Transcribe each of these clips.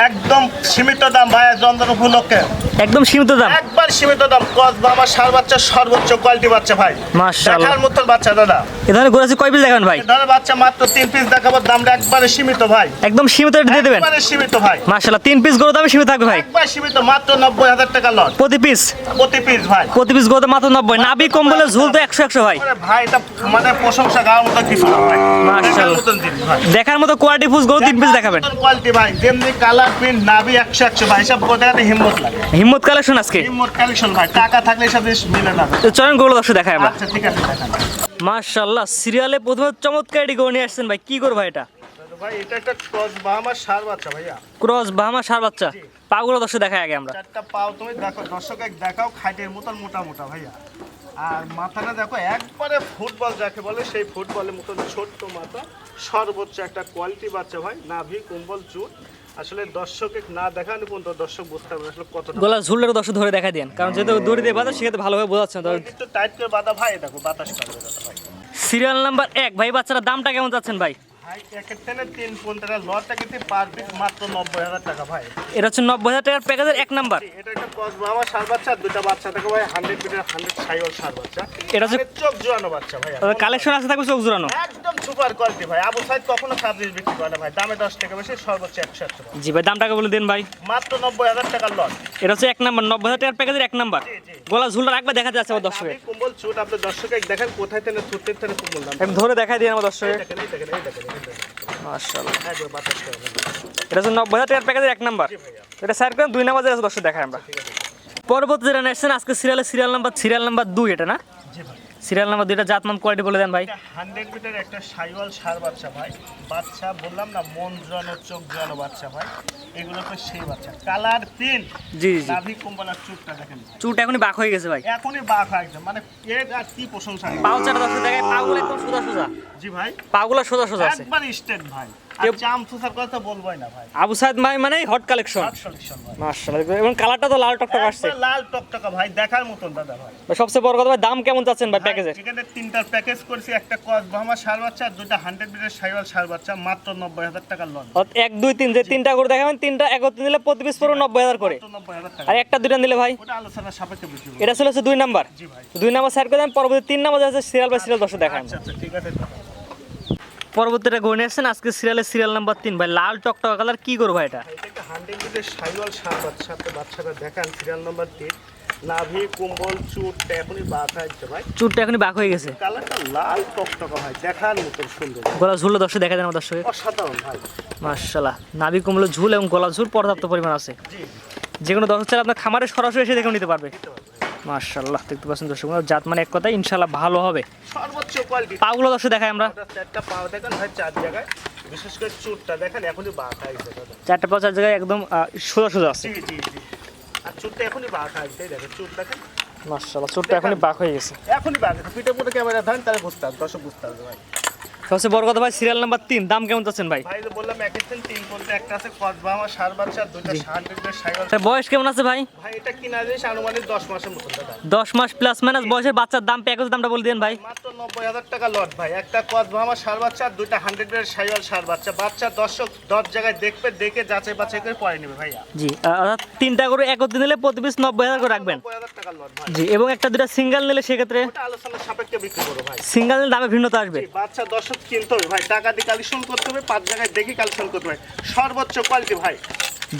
একদম সীমিত দাম ভাই, জন্মদিন উপলক্ষে একদম সীমিত দাম, একবার সীমিত দাম। কসবা আমার ষাঁড় বাচ্চা সর্বোচ্চ কোয়ালিটি বাচ্চা ভাই, মাশাআল্লাহ। দেখার মতন বাচ্চা দাদা। এ ধরনের গরু আছে কয় পিস দেখান ভাই? এই ধরনের বাচ্চা মাত্র 3 পিস দেখাবো, দামটা একবারে সীমিত ভাই, একদম সীমিত রেটে দিয়ে দেবেন, একবারে সীমিত ভাই, মাশাআল্লাহ। 3 পিস গরু দামে সীমিত থাকবে ভাই, একবার সীমিত, মাত্র 90,000 টাকা লট প্রতি পিস ভাই। প্রতি পিস গরু মাত্র 90। নাভি কম্বলে ঝুল তো 100 ভাই, আরে ভাই এটা মানে প্রশংসা গাওয়ার মতো কিছু না ভাই, দেখার মতন জিনিস ভাই, দেখার মতো কোয়ালিটি ফুস গরু 3 পিস দেখাবেন। কোয়ালিটি ভাই, যেমনি কালার প্রিন্ট নাভি 100 ভাই, সব দেখাতে হিম্মত লাগে। হিম্মত কালেকশন আজকে, হিম্মত কালেকশন ভাই, টাকা থাকলে সব জিনিস মিলে না। তো চলেন গরু দর্শক দেখাই আমরা। আচ্ছা ঠিক আছে দেখান। মাশাআল্লাহ, সিরিয়ালে প্রথমে চমৎকার এটি গরু নিয়ে আসছেন ভাই, কি গরু ভাই এটা? ভাই এটা একটা ক্রস বাহামার ষাঁড় বাচ্চা ভাইয়া, ক্রস বাহামা ষাঁড় বাচ্চা। পাগুলো দর্শক দেখাই আগে আমরা। চারটা পাও তুমি দেখো, দর্শক দেখাও, খাইটের মতন মোটা মোটা ভাইয়া। আর মাথাটা দেখো একবারে ফুটবল যাকে বলে সেই ফুটবলের মতন ছোট্ট মাথা, সর্বোচ্চ একটা কোয়ালিটি বাচ্চা ভাই, নাভি কুম্বল চুট। আসলে দর্শকে না দেখানো পর্যন্ত দর্শক বুঝতে পারবে আসলে কতটা। গলা ঝুলের দর্শক ধরে দেখা দেন, কারণ যেহেতু দড়ি দিয়ে বাঁধা সেক্ষেত্রে ভালোভাবে বোঝাচ্ছে না। একটু টাইট করে বাঁধা ভাই, দেখো বাতাস করবে দাদা ভাই। সিরিয়াল নাম্বার 1 ভাই, বাচ্চারা দামটা কেমন যাচ্ছেন ভাই? ভাই একের থেকে 3 পনেরো লটটা কিন্তু পার পিস মাত্র 90,000 টাকা ভাই। এটা হচ্ছে 90,000 টাকার প্যাকেজের 1 নাম্বার। এটা একটা ক্রস বাহামা ষাঁড় বাচ্চা, আর দুটা বাচ্চা দেখো ভাই, 100 বিটের 100 সাইওয়াল ষাঁড় বাচ্চা। এটা হচ্ছে মানে চোখ জোড়ানো বাচ্চা ভাইয়া, কালেকশন আছে থাকবে চোখ জোড়ানো। একদম সুপার কোয়ালিটি ভাই। আবু সাইদ কখনো সার্ভিস বিক্রি করে না ভাই, দামে 10 টাকা বেশি, সর্বোচ্চ 100 টাকা। জি ভাই, দামটাকে বলে দেন ভাই। মাত্র 90,000 টাকার লট। এটা হচ্ছে 1 নাম্বার, 90,000 টাকার প্যাকেজের 1 নাম্বার। জি, জি। গলা ঝুলটা একবার দেখা যাচ্ছে আমার দর্শকে, আমি কুম্বল চুট, আপনি দর্শকে দেখেন কোথায় থেকে ছুটতে থেকে কুম্বল দাম। একদম ধরে দেখাই দিন আমার দর্শকে। এই দেখেন, এই দেখেন, এই দেখেন, এই দেখেন। মাশাআল্লাহ, একবার বাতাস করে নেন। এটা হচ্ছে 90,000 টাকার প্যাকেজের 1 নাম্বার। জি ভাইয়া, এটা স্যার করে 2 নাম্বার আছে দর্শক দেখাই আমরা। ঠিক আছে। পরবর্তী যেটা নেক্সট আজকে সিরিয়াল নাম্বার 2 এটা না? জি ভাই। সিরিয়াল নাম্বার 2টা জাতমান কোয়ালিটি বলে দেন ভাই। এটা 100 বিটের একটা সাইওয়াল ষাঁড় বাচ্চা ভাই। বাচ্চা বললাম না, মন জোয়ানো চোখ জোয়ানো বাচ্চা ভাই। এগুলো তো সেই বাচ্চা, কালার প্রিন্ট, জি জি, নাভি কুম্বল আর চুটটা দেখেন ভাই, চুট এখনই বাক হয়ে গেছে ভাই। এখনই বাঘ একদম, মানে এর আর কি প্রশংসা নেই। পাও চাটা দর্শক দেখায়, পাগুলো একদম সোজা সোজা, জি ভাই, পাগুলো সোজা সোজা আছে। একবার স্টেট ভাই, আর কেউ- চাম সুসার কথা বলবোই না ভাই। আবু সাইদ ভাই মানে হট কালেকশন, হার্ট সলিউশন ভাই, মাশাআল্লাহ। এবং কালারটা তো লাল টকটক আসছে একবার লাল টকটকা ভাই, দেখার মতন দাদা ভাই। ভাই। সবচেয়ে বড় কথা ভাই, দাম কেমন চাচ্ছেন ভাই প্যাকেজের? এখানে 3টার প্যাকেজ করেছি, একটা কস বাহামা ষাঁড় বাচ্চা আর 2টা 100 বিটের সাইওয়াল ষাঁড় বাচ্চা, মাত্র 90,000 টাকার লট। 1 2 3 যে 3টা করে দেখাবেন, 3টা একত্রে নিলে প্রতি পিস পড়বে 90,000 করে। মাত্র 90,000 টাকা। আর একটা দুইটা নিলে ভাই, ওটা আলোচনা সাপেক্ষে বিক্রি করব। এটা ছিল হচ্ছে 2 নাম্বার। জি ভাই। 2 নাম্বার সাইড করে দেন, পরবর্তী 3 নাম্বার আছে সিরিয়াল বাই সিরিয়াল দর্শক দেখায়। আচ্ছা আচ্ছা ঠিক আছে। পরবর্তীটা গনে আসছেন আজকে সিরিয়াল নাম্বার 3 ভাই, লাল টকটকা কালার, কি করব ভাই এটা? এটা একটা 100 বিটের সাইওয়াল ষাঁড় বাচ্চা, আপনি বাচ্চাটা দেখান, সিরিয়াল নাম্বার 3, নাভি কুম্বল চুটটা এখনই বাঁধা আছে ভাই, চুটটা এখনই বাক হয়ে গেছে, কালারটা লাল টকটকা ভাই, দেখার মতন সুন্দর, গলা ঝুল দর্শক দেখা দেন আমার দর্শকে। অসাধারণ ভাই। মাশাআল্লাহ, নাভি কমলো ঝুল এবং গলা ঝুল পর্যাপ্ত পরিমাণ আছে। জি যে কোনো দর্শক চাইলে আপনার খামারে সরাসরি এসে দেখে নিতে পারবে। দিতে পারবো। মাশাআল্লাহ, দেখতে পাচ্ছেন দর্শক, জাত মানে এক কথায় ইনশাআল্লাহ ভালো হবে। সর্বোচ্চ কোয়ালিটি। পাগুলো দর্শক দেখাই আমরা। চারটা পাও দেখেন ভাই, 4 জায়গায়, বিশেষ করে চুটটা দেখেন এখনই বাঁধা আছে দাদা। 4টা পাঁচ জায়গায় একদম সোজা সোজা আছে। জি জি জি। আর চুটটা এখনই বাঁধা আছে, দেখেন চুট দেখেন, মাশাআল্লাহ, চুটটা এখনই বাক হয়ে গেছে। এখনই বাঁধা আছে। পিঠে পুরো ক্যামেরা ধরেন তাহলে বুঝতে পারবে, দর্শক বুঝতে পারবে ভাই। সবচেয়ে বড় কথা ভাই, সিরিয়াল নাম্বার 3 দাম কেমন চাচ্ছেন ভাই? ভাই যে বললাম একের থেকে 3 বলতে একটা আছে কসবাহামা ষাঁড় বাচ্চা, আর 2টা 100 বিটের সাইওয়াল। তার বয়স কেমন আছে ভাই? ভাই এটা কিনা জিনিস আনুমানিক 10 মাসের মতন দাদা। 10 মাস প্লাস মাইনাস বয়সের বাচ্চার দাম, প্যাকেজ দামটা বলে দেন ভাই। মাত্র 90,000 টাকা লট ভাই, একটা কসবাহামা ষাঁড় বাচ্চা আর 2টা 100 বিটের সাইওয়াল ষাঁড় বাচ্চা। বাচ্চা দর্শক 10 জায়গায় দেখবে, দেখে যাচাই বাছাই করে পরে নেবে ভাইয়া। জি, অর্থাৎ 3টা করে একত্রে নিলে প্রতি পিস 90,000 করে রাখবেন। 90,000 টাকা লট ভাই। জি, এবং একটা দুটা সিঙ্গেল নিলে সেক্ষেত্রে ওটা আলোচনার সাপেক্ষে বিক্রি করো ভাই। সিঙ্গেল নিলে দামে ভিন্নতা আসবে। জি, বাচ্চা দর্শক কিনতে হবে ভাই, টাকা দিয়ে কালেকশন করতে হবে, 5 জায়গায় দেখে কালেকশন করতে হবে, সর্বোচ্চ কোয়ালিটি ভাই।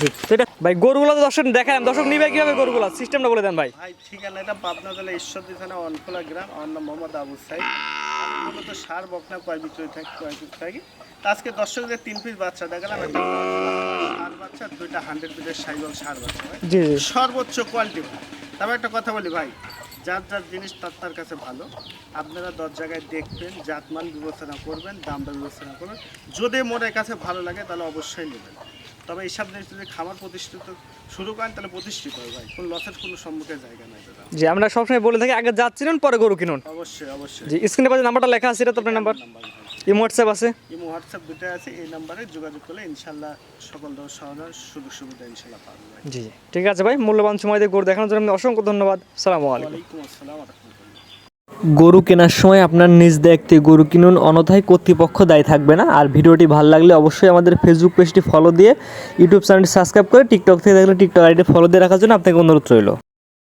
জি, তো এটা ভাই গরুগুলো তো দর্শক দেখালাম, দর্শক নিবে কিভাবে গরুগুলো, সিস্টেমটা বলে দেন ভাই। ভাই ঠিকানা এটা পাবনা জেলা ঈশ্বরদী থানা অনখোলা গ্রাম, আমার নাম মোহাম্মদ আবু সাইদ। আমি মূলত সার বকনা কয় বিক্রি থাকি। তা আজকে দর্শকদের 3 পিস বাচ্চা দেখালাম, একটা সার বাচ্চা, 2টা 100 বিটের সাইওয়াল ষাঁড় বাচ্চা ভাই, জি জি, সর্বোচ্চ কোয়ালিটি ভাই। তবে একটা কথা বলি ভাই, যার যার জিনিস তার কাছে ভালো, আপনারা 10 জায়গায় দেখবেন, জাতমান বিবেচনা করবেন, দামটা বিবেচনা করবেন, যদি মনের কাছে ভালো লাগে তাহলে অবশ্যই নেবেন। তবে এইসব জিনিস যদি খামার প্রতিষ্ঠিত শুরু করেন তাহলে প্রতিষ্ঠিত হয় ভাই, কোনো লসের কোনো সম্মুখের জায়গা নাই দাদা। জি, আমরা সবসময় বলে থাকি আগে যাচ্ছিলেন পরে গরু কিনুন। অবশ্যই অবশ্যই। জি, স্ক্রিনে পাশে নাম্বারটা লেখা আছে, এটা তো আপনার নাম্বার। নাম্বার ভাই, ইমো হোয়াটসঅ্যাপ আছে। ইমো হোয়াটসঅ্যাপ দুটো আছে, এই নাম্বারে যোগাযোগ করলে ইনশাল্লাহ সকল ধরনের সহায়তার সুযোগ সুবিধা ইনশাল্লাহ পাবেন ভাই। জি জি, ঠিক আছে ভাই, মূল্যবান সময় দিয়ে গরু দেখানোর জন্য অসংখ্য ধন্যবাদ। আসসালামু আলাইকুম। ওয়ালাইকুম আসসালাম ওয়া রাহমাতুল্লাহ। গরু কেনার সময় আপনার নিজ দায়িত্বে গরু কিনুন, অন্যথায় কর্তৃপক্ষ দায়ী থাকবে না। আর ভিডিওটি ভালো লাগলে অবশ্যই আমাদের ফেসবুক পেজটি ফলো দিয়ে ইউটিউব চ্যানেলটি সাবস্ক্রাইব করে টিকটক থেকে দেখলে টিকটক আইডি ফলো দিয়ে রাখার জন্য আপনাকে অনুরোধ রইল।